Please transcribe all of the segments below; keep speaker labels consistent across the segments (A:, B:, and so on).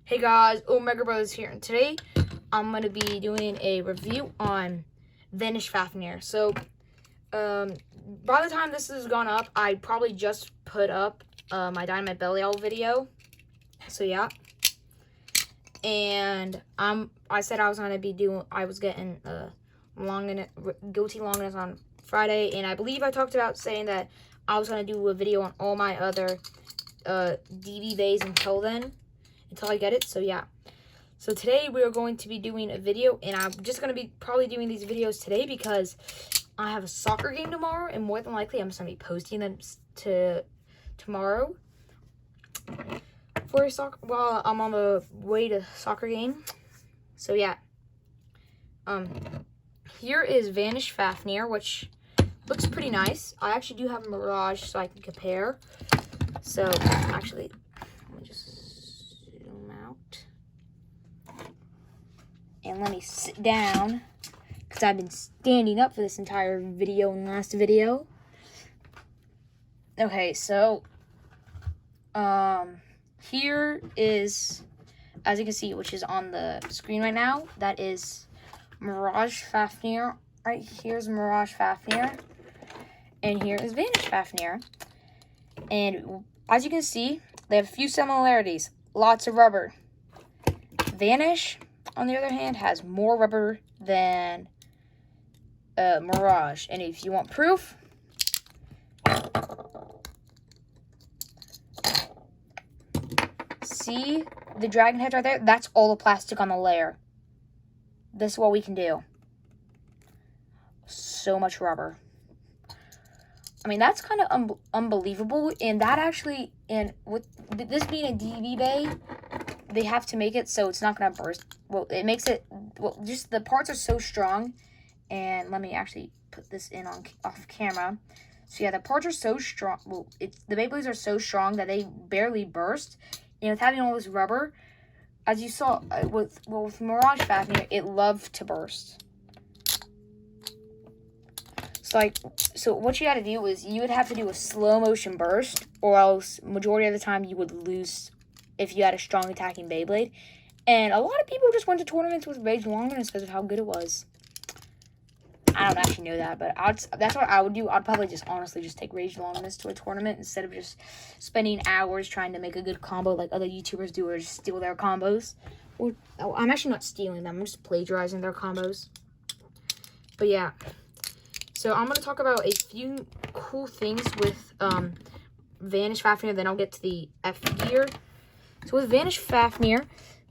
A: Hey guys, Omega Brothers here, and today I'm going to be doing a review on Vanish fafnier. So, by the time this has gone up, I probably just put up my Dynamite Belly Owl video. So yeah, and I said I was going to be getting goatee longiness on Friday, and I believe I talked about saying that I was going to do a video on all my other DB bays until I get it. So yeah, so today we are going to be doing a video, and I'm just going to be probably doing these videos today because I have a soccer game tomorrow, and more than likely I'm just going to be posting them to tomorrow for soccer while I'm on the way to soccer game. So yeah, here is Vanish fafnier, which looks pretty nice. I actually do have a Mirage so I can compare. So actually, let me just zoom out. And let me sit down, because I've been standing up for this entire video and last video. Okay, so, here is, as you can see, which is on the screen right now, that is Mirage fafnier. Right here's Mirage fafnier, and here is Vanish fafnier. And as you can see, they have a few similarities. Lots of rubber. Vanish, on the other hand, has more rubber than Mirage. And if you want proof, see the dragon heads right there? That's all the plastic on the layer. This is what we can do. So much rubber. I mean, that's kind of unbelievable. And that actually, and with this being a DV bay, they have to make it so it's not going to burst. Well, it makes it, well, just the parts are so strong. And let me actually put this in off camera. So yeah, the parts are so strong. Well, the Beyblades are so strong that they barely burst. And with having all this rubber, as you saw with Mirage fafnier, it loved to burst. So what you got to do is you would have to do a slow motion burst, or else majority of the time you would lose if you had a strong attacking Beyblade. And a lot of people just went to tournaments with Rage Longiness because of how good it was. I don't actually know that, but that's what I would do. I'd probably just honestly just take Rage Longiness to a tournament instead of just spending hours trying to make a good combo like other YouTubers do, or just steal their combos. Or I'm actually not stealing them. I'm just plagiarizing their combos. But yeah. So I'm going to talk about a few cool things with Vanish fafnier, then I'll get to the F gear. So with Vanish fafnier,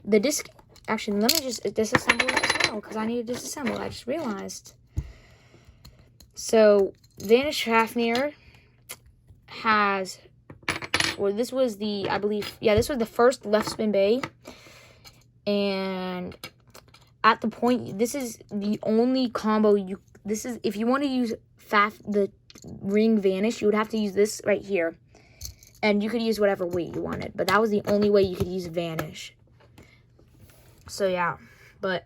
A: the disc, actually let me just disassemble it as well, because I need to disassemble, I just realized. So Vanish fafnier has, well, this was the, I believe, yeah, this was the first left spin bay. And at the point, this is the only combo this is, if you want to use the ring Vanish, you would have to use this right here. And you could use whatever weight you wanted. But that was the only way you could use Vanish. So yeah. But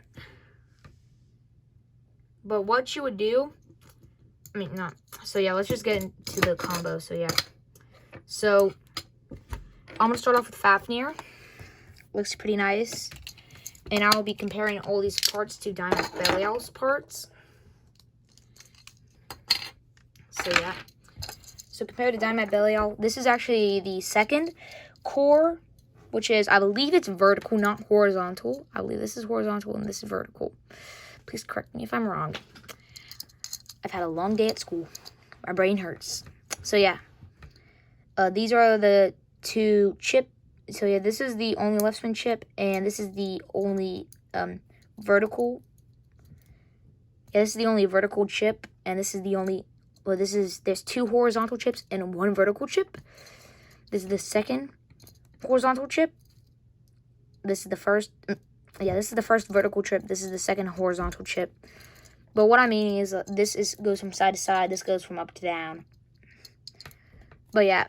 A: what you would do, I mean, not. So yeah, let's just get into the combo. So yeah. So I'm going to start off with fafnier. Looks pretty nice. And I will be comparing all these parts to Dynamite Belly Owl's parts. So yeah. So compared to Dynamite Belly Owl, this is actually the second core, which is, I believe it's vertical, not horizontal. I believe this is horizontal and this is vertical. Please correct me if I'm wrong. I've had a long day at school. My brain hurts. So yeah. These are the two chip. So yeah, this is the only left spin chip, and this is the only vertical. Yeah, this is the only vertical chip, and this is the only, well, there's two horizontal chips and one vertical chip. This is the second horizontal chip. This is the first, yeah, this is the first vertical chip. This is the second horizontal chip. But what I mean is this goes from side to side. This goes from up to down. But yeah,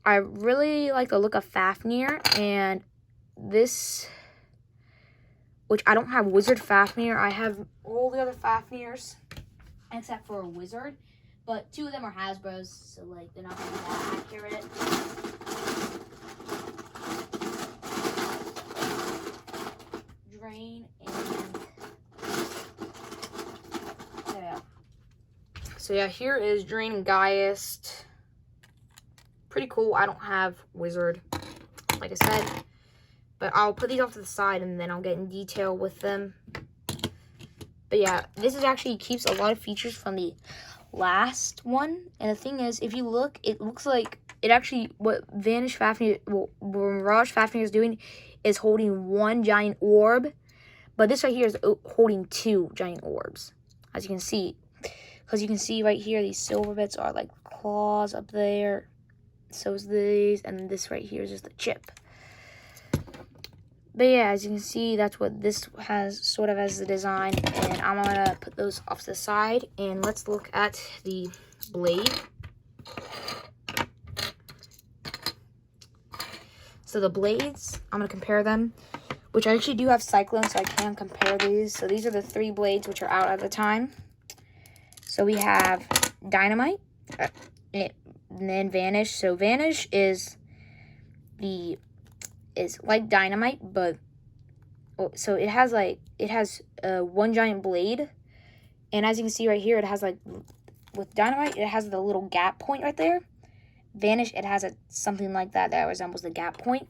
A: I really like the look of fafnier, and this, which I don't have wizard fafnier. I have all the other fafniers except for a wizard, but two of them are Hasbro's, so like they're not gonna be that accurate. So yeah, here is Drain and Geist. Pretty cool. I don't have Wizard, like I said. But I'll put these off to the side and then I'll get in detail with them. But yeah, this is actually keeps a lot of features from the last one. And the thing is, if you look, it looks like it actually, what Vanish Fafnir, what Mirage Fafnir is doing is holding one giant orb. But this right here is holding two giant orbs, as you can see. Because you can see right here, these silver bits are like claws up there. So is these, and this right here is just a chip. But yeah, as you can see, that's what this has sort of as the design. And I'm gonna put those off to the side. And let's look at the blade. So the blades, I'm gonna compare them, which I actually do have Cyclone, so I can compare these. So these are the 3 blades which are out at the time. So we have Dynamite, and then Vanish. So Vanish is like Dynamite, but so it has one giant blade, and as you can see right here, it has like, with Dynamite, it has the little gap point right there. Vanish, it has something like that resembles the gap point.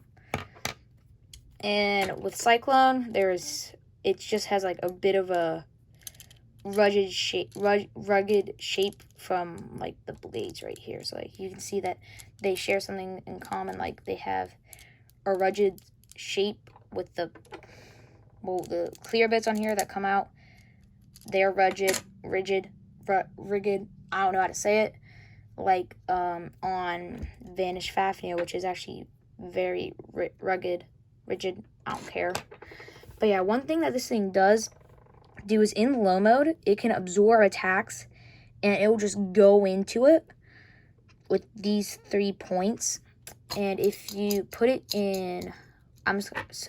A: And with Cyclone, it just has like a bit of a rugged shape from like the blades right here. So like you can see that they share something in common, like they have a rugged shape with the clear bits on here that come out. They're rigid, I don't know how to say it. Like on Vanish Fafnir, which is actually very rugged, rigid, I don't care. But yeah, one thing that this thing does do is in low mode, it can absorb attacks and it will just go into it with these 3 points. And if you put it in, let's put this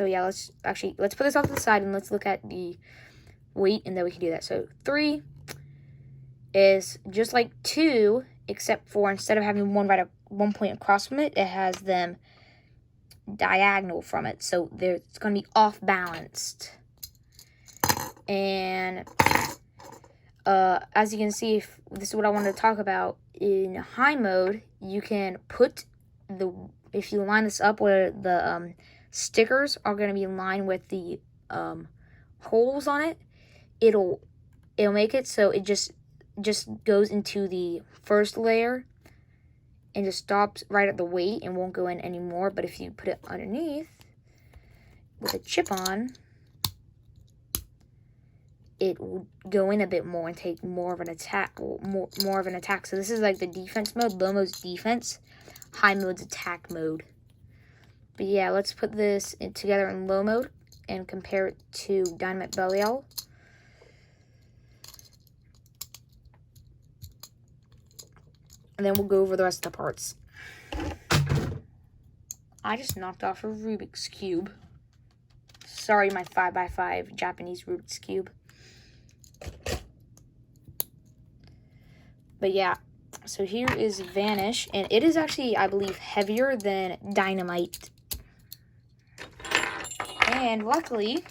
A: off to the side and let's look at the weight, and then we can do that. So 3 is just like 2, except for instead of having one point across from it, it has them diagonal from it. So it's going to be off balanced. And as you can see, this is what I wanted to talk about. In high mode, you can put if you line this up where the stickers are going to be in line with the holes on it, it'll make it so it just goes into the first layer and just stops right at the weight and won't go in anymore. But if you put it underneath with a chip on, it will go in a bit more and take more of an attack. So this is like the defense mode. Low mode's defense, high mode's attack mode. But yeah, let's put this together in low mode and compare it to Dynamite Belial. And then we'll go over the rest of the parts. I just knocked off a Rubik's Cube. Sorry, my 5x5 Japanese Rubik's Cube. But yeah, so here is Vanish, and it is actually, I believe, heavier than Dynamite. And luckily,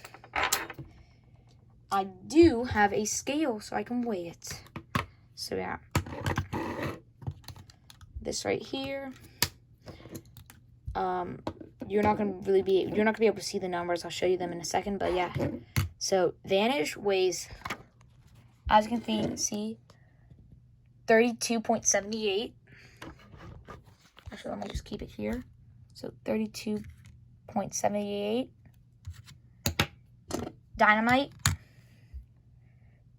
A: I do have a scale so I can weigh it. So yeah, this right here. You're not gonna be able to see the numbers. I'll show you them in a second. But yeah, so Vanish weighs, as you can see, 32.78. Actually, let me just keep it here. So 32.78. Dynamite,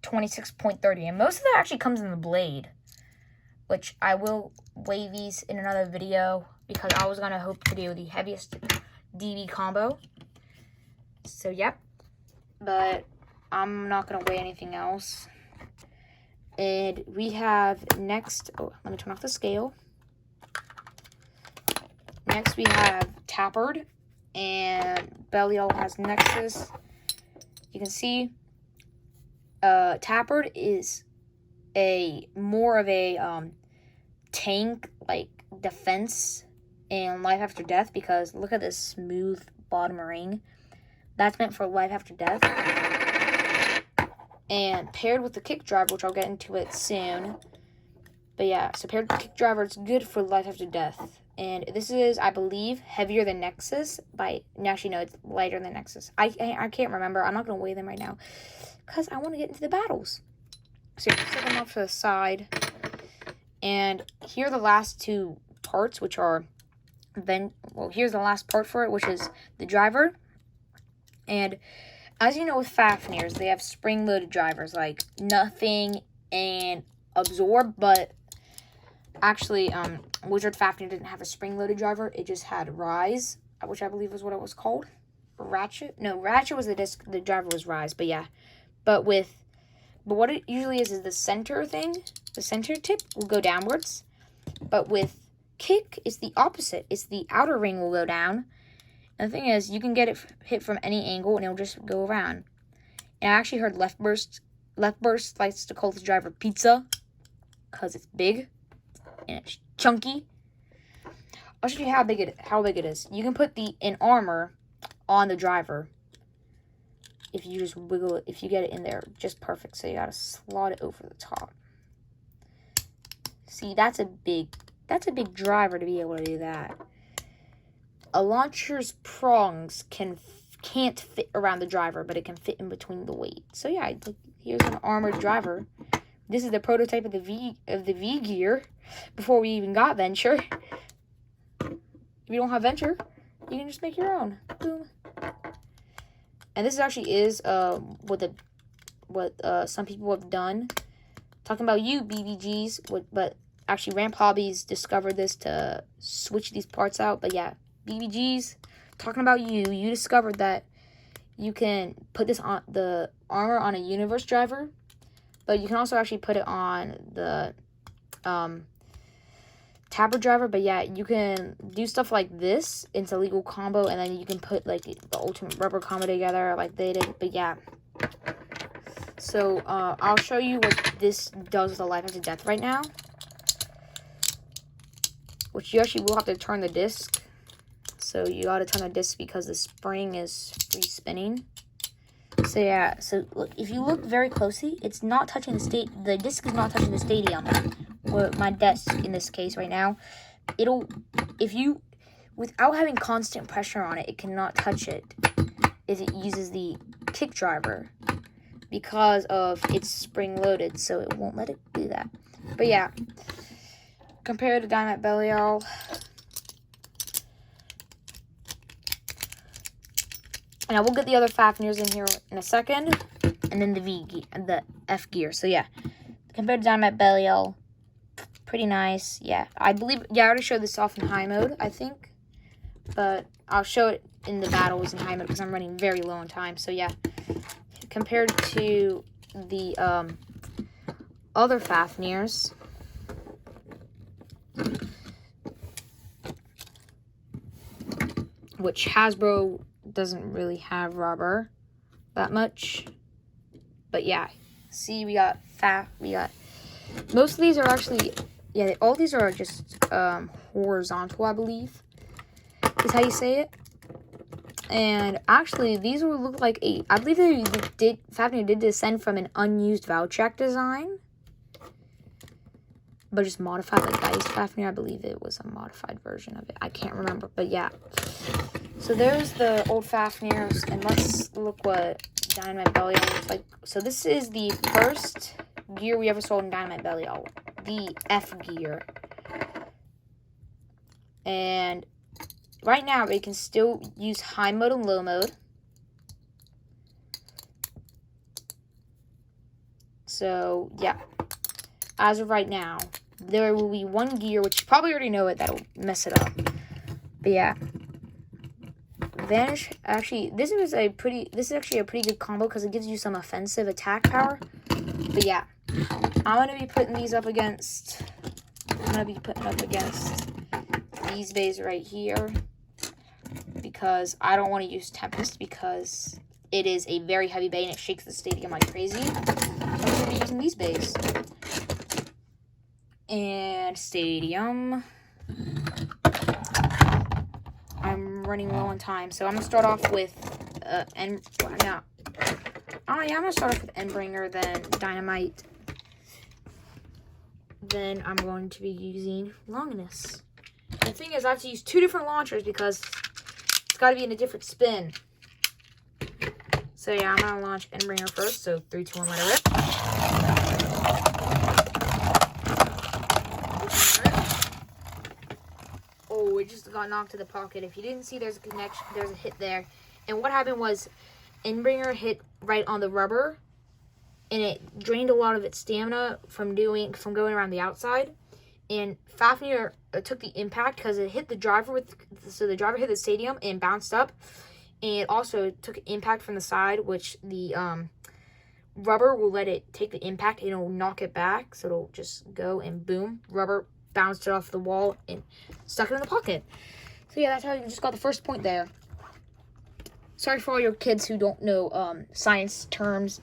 A: 26.30. And most of that actually comes in the blade, which I will weigh these in another video because I was going to hope to do the heaviest DB combo. So, yep. But I'm not going to weigh anything else. And we have next, let me turn off the scale. Next we have Tappard, and Belial has Nexus. You can see Tappard is more of a tank, like defense and life after death, because look at this smooth bottom ring. That's meant for life after death. And paired with the kick drive, which I'll get into it soon, But yeah, superior kick driver, it's good for life after death. And this is, I believe, heavier than Nexus. Actually, no, it's lighter than Nexus. I can't remember. I'm not going to weigh them right now because I want to get into the battles. So you set them off to the side. And here are the last two parts, which are here's the last part for it, which is the driver. And as you know with fafniers, they have spring-loaded drivers like Nothing and Absorb, but actually, Wizard Fafnir didn't have a spring-loaded driver. It just had Rise, which I believe is what it was called. Ratchet? No, Ratchet was the disc. The driver was Rise, but yeah. But what it usually is the center thing. The center tip will go downwards. But with Kick, it's the opposite. It's the outer ring will go down. And the thing is, you can get it hit from any angle, and it'll just go around. And I actually heard Left Burst likes to call this driver Pizza, because it's big and it's chunky. I'll show you how big it is. You can put an armor on the driver if you just wiggle it, if you get it in there just perfect. So you gotta slot it over the top. See, that's a big driver to be able to do that. A launcher's prongs can't fit around the driver, but it can fit in between the weight. So yeah, here's an armored driver. This is the prototype of the V gear before we even got Venture. If you don't have Venture, you can just make your own. Boom. And this actually is what some people have done. Talking about you, BBGs, but actually Ramp Hobbies discovered this to switch these parts out. But yeah, BBGs, talking about you discovered that you can put this on the armor on a universe driver, but you can also actually put it on the Tabard driver. But yeah, you can do stuff like this into legal combo, and then you can put like the ultimate rubber combo together like they did. But yeah, so I'll show you what this does with the life after death right now, which you actually will have to turn the disc. So you gotta turn the disc because the spring is free spinning. So yeah, so look, if you look very closely, it's not touching the disc is not touching the stadium, or my desk in this case right now. Without having constant pressure on it, it cannot touch it if it uses the kick driver because of it's spring loaded, so it won't let it do that. But yeah, compared to Dynamite Belial, and I will get the other Fafniers in here in a second, and then the F gear. So yeah, compared to Dynamite Belial, pretty nice. Yeah, I already showed this off in high mode, I think, but I'll show it in the battles in high mode because I'm running very low on time. So yeah, compared to the other Fafniers, which Hasbro doesn't really have rubber that much. But yeah, see, we got most of these are actually, yeah, all these are just horizontal, I believe is how you say it. And actually, these will look like I believe Fafnir did descend from an unused Valtrak design, but just modified like Dice Fafnir. I believe it was a modified version of it. I can't remember, but yeah. So there's the old Fafnirs, and let's look what Dynamite Belial looks like. So this is the first gear we ever sold in Dynamite Belial, the F gear. And right now, we can still use high mode and low mode. So yeah, as of right now, there will be one gear, which you probably already know it, that'll mess it up. But yeah, Vanish, actually, this is actually a pretty good combo because it gives you some offensive attack power. But yeah, I'm going to be putting up against these bays right here, because I don't want to use Tempest because it is a very heavy bay and it shakes the stadium like crazy. So I'm going to be using these bays. And stadium, I'm running low on time, so I'm gonna start off with I'm gonna start off with Endbringer, then Dynamite. then I'm going to be using Longinus. The thing is, I have to use 2 different launchers because it's got to be in a different spin. So yeah, I'm going to launch Endbringer first. So 3, 2, 1, let it rip. Oh, it just got knocked to the pocket. If you didn't see, there's a connection, there's a hit there. And what happened was Endbringer hit right on the rubber, and it drained a lot of its stamina from going around the outside. And Fafnier took the impact because it hit the driver so the driver hit the stadium and bounced up. And it also took impact from the side, which the rubber will let it take the impact and it'll knock it back. So it'll just go and boom, rubber bounced it off the wall and stuck it in the pocket. So yeah, that's how you just got the first point there. Sorry for all your kids who don't know science terms.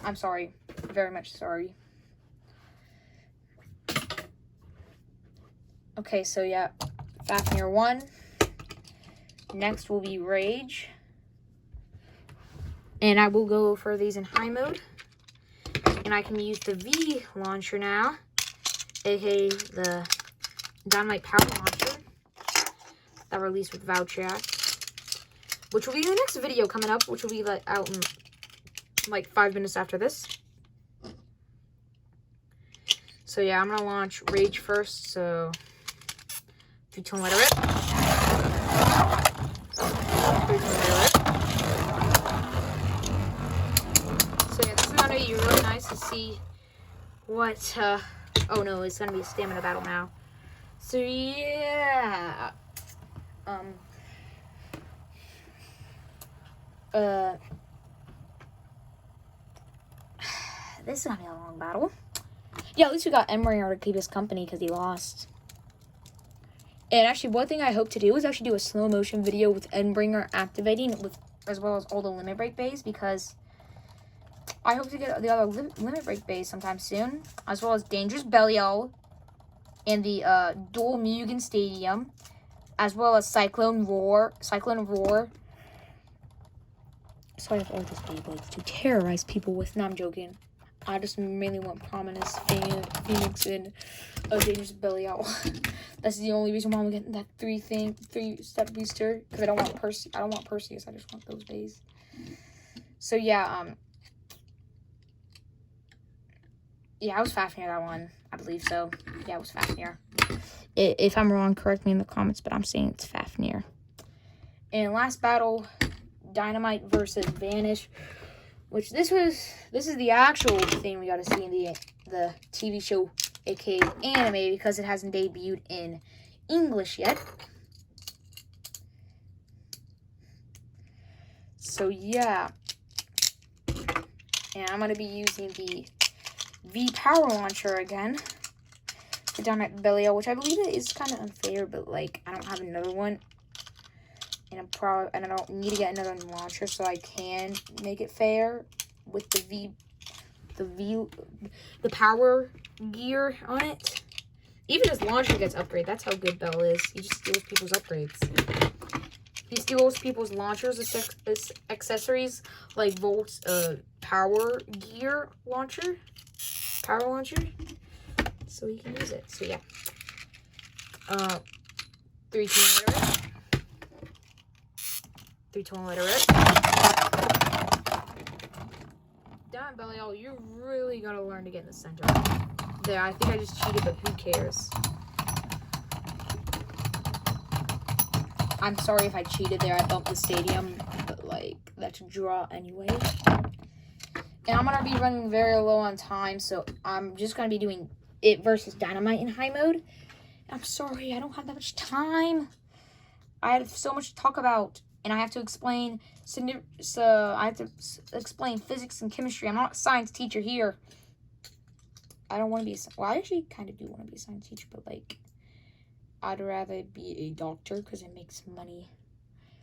A: I'm sorry. Very much sorry. Okay, so yeah, Fafnir 1. Next will be Rage. And I will go for these in high mode. And I can use the V launcher now, aka the Dynamite Power Launcher that released with Vouchrack, which will be in the next video coming up, which will be like out in like 5 minutes after this. So yeah, I'm gonna launch Rage first. So 3, 2, 1, let it rip. 3, 2, 1, let it rip. So yeah, this is gonna be really nice to see what. Oh no, it's gonna be a stamina battle now. So yeah. This is gonna be a long battle. Yeah, at least we got Endbringer to keep us company because he lost. And actually, one thing I hope to do is actually do a slow motion video with Endbringer activating, with as well as all the limit break bays, because I hope to get the other limit break bays sometime soon, as well as Dangerous Belial and the dual Mugen Stadium, as well as Cyclone Roar. Sorry if all this Beyblades to terrorize people with. No, I'm joking. I just mainly want Prominence, Phoenix, and Dangerous Belial. That's the only reason why I'm getting that 3-step booster, because I don't want Perseus. I just want those bays. So yeah, yeah, I was Fafnir that one. I believe so. Yeah, it was Fafnir. If I'm wrong, correct me in the comments, but I'm saying it's Fafnir. And last battle, Dynamite versus Vanish, which this is the actual thing we got to see in the TV show, aka anime, because it hasn't debuted in English yet. So yeah, and I'm gonna be using the V Power Launcher again for Dynamite Belial, which I believe is kind of unfair, but like I don't have another one. And I don't need to get another launcher, so I can make it fair with the power gear on it. Even his launcher gets upgraded. That's how good Bell is. He just steals people's upgrades. He steals people's launchers, accessories, like Volt's power gear launcher, power launcher, so he can use it. So yeah, 3, 2, 1, let it rip. 3, 2, 1, let it rip. Damn, Belial, you really gotta learn to get in the center. There, I think I just cheated, but who cares? I'm sorry if I cheated there. I bumped the stadium, but like that's a draw anyway. And I'm gonna be running very low on time, so I'm just gonna be doing it versus Dynamite in high mode. I'm sorry, I don't have that much time. I have so much to talk about. And I have to explain, explain physics and chemistry. I'm not a science teacher here. I don't want to be well, I actually kind of do want to be a science teacher, but like, I'd rather be a doctor because it makes money.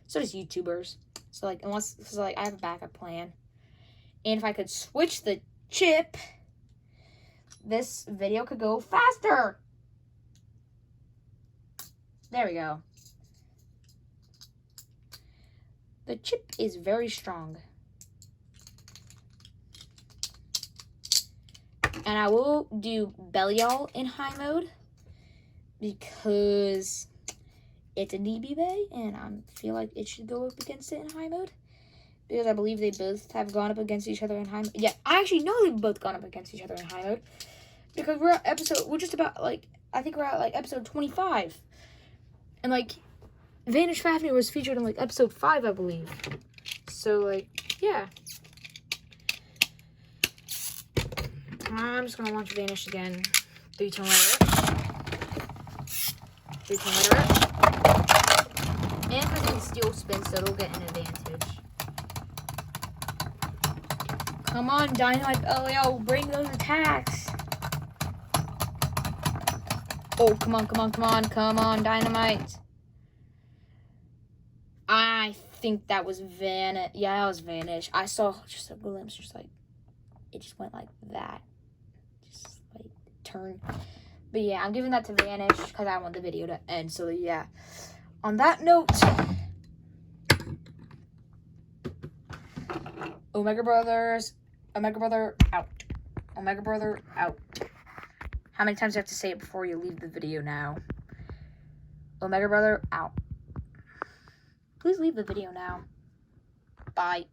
A: So does YouTubers. So like, I have a backup plan. And if I could switch the chip, this video could go faster. There we go. The chip is very strong. And And I will do Belial in high mode because it's a DB Bay, and I feel like it should go up against it in high mode. Because I believe they both have gone up against each other in high mode. Yeah, I actually know they've both gone up against each other in high mode. Because we're just about, like, I think we're at, like, episode 25. And, like, Vanish Fafnier was featured in, like, episode 5, I believe. So, like, yeah. I'm just gonna launch Vanish again. 3-turn letter. 3-turn letter. And I can steel spin, so it'll get an advantage. Come on, Dynamite Belial, bring those attacks. Oh, come on, Dynamite. I think that was Vanish. Yeah, that was Vanish. I saw just a glimpse, just like, it just went like that. Just like, turn. But yeah, I'm giving that to Vanish because I want the video to end. So yeah, on that note, Omega Brother out. Omega Brother out. How many times do you have to say it before you leave the video now? Omega Brother out. Please leave the video now. Bye.